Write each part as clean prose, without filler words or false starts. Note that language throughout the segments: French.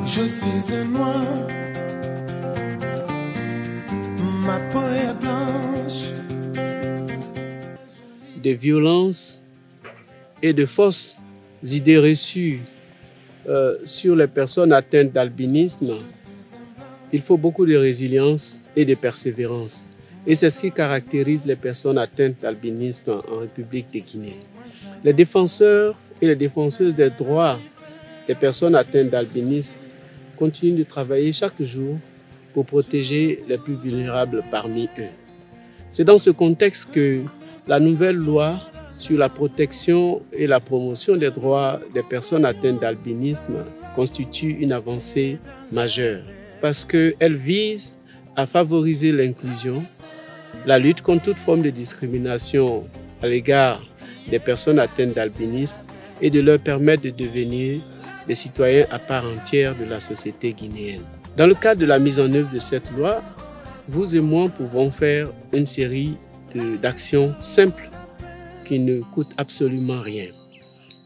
Je suis un noir, ma peau est blanche. De violences et de fausses idées reçues sur les personnes atteintes d'albinisme, il faut beaucoup de résilience et de persévérance. Et c'est ce qui caractérise les personnes atteintes d'albinisme en République de Guinée. Les défenseurs et les défenseuses des droits des personnes atteintes d'albinisme continuent de travailler chaque jour pour protéger les plus vulnérables parmi eux. C'est dans ce contexte que la nouvelle loi sur la protection et la promotion des droits des personnes atteintes d'albinisme constitue une avancée majeure parce qu'elle vise à favoriser l'inclusion, la lutte contre toute forme de discrimination à l'égard des personnes atteintes d'albinisme et de leur permettre de devenir des citoyens à part entière de la société guinéenne. Dans le cadre de la mise en œuvre de cette loi, vous et moi pouvons faire une série d'actions simples qui ne coûtent absolument rien.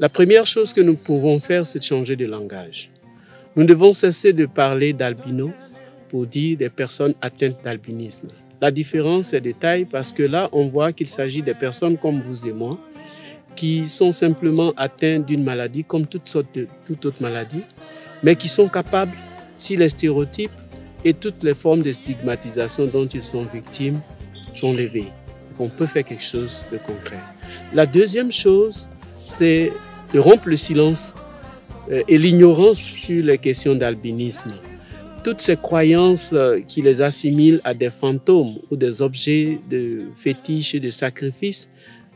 La première chose que nous pouvons faire, c'est de changer de langage. Nous devons cesser de parler d'albinos pour dire des personnes atteintes d'albinisme. La différence est de taille parce que là, on voit qu'il s'agit des personnes comme vous et moi qui sont simplement atteintes d'une maladie comme toute autre maladie, mais qui sont capables, si les stéréotypes et toutes les formes de stigmatisation dont ils sont victimes sont levées. On peut faire quelque chose de concret. La deuxième chose, c'est de rompre le silence et l'ignorance sur les questions d'albinisme. Toutes ces croyances qui les assimilent à des fantômes ou des objets de fétiche et de sacrifice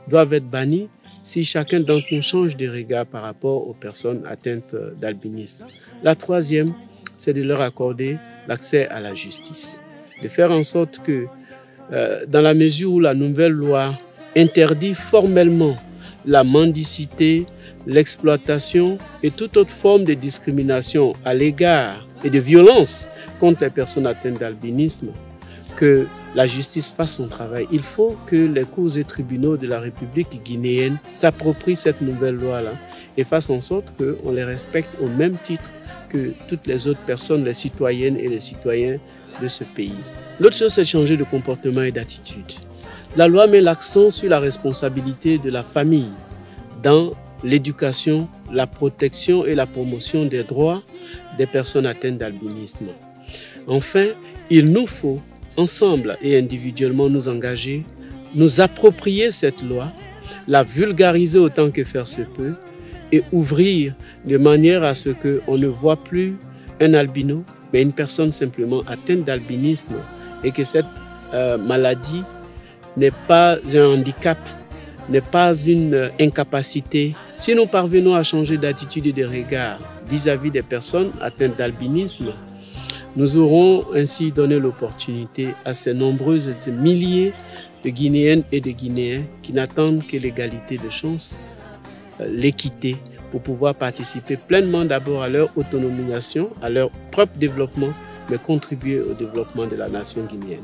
doivent être bannies si chacun d'entre nous change de regard par rapport aux personnes atteintes d'albinisme. La troisième, c'est de leur accorder l'accès à la justice. De faire en sorte que, dans la mesure où la nouvelle loi interdit formellement la mendicité, l'exploitation et toute autre forme de discrimination à l'égard et de violence contre les personnes atteintes d'albinisme, que la justice fasse son travail. Il faut que les cours et tribunaux de la République guinéenne s'approprient cette nouvelle loi-là et fassent en sorte qu'on les respecte au même titre que toutes les autres personnes, les citoyennes et les citoyens de ce pays. L'autre chose, c'est de changer de comportement et d'attitude. La loi met l'accent sur la responsabilité de la famille dans l'éducation, la protection et la promotion des droits des personnes atteintes d'albinisme. Enfin, il nous faut, ensemble et individuellement, nous engager, nous approprier cette loi, la vulgariser autant que faire se peut et ouvrir de manière à ce qu'on ne voit plus un albino, mais une personne simplement atteinte d'albinisme et que cette maladie n'est pas un handicap, n'est pas une incapacité. Si nous parvenons à changer d'attitude et de regard vis-à-vis des personnes atteintes d'albinisme, nous aurons ainsi donné l'opportunité à ces nombreuses, ces milliers de Guinéennes et de Guinéens qui n'attendent que l'égalité de chance, l'équité, pour pouvoir participer pleinement d'abord à leur autonomisation, à leur propre développement, mais contribuer au développement de la nation guinéenne.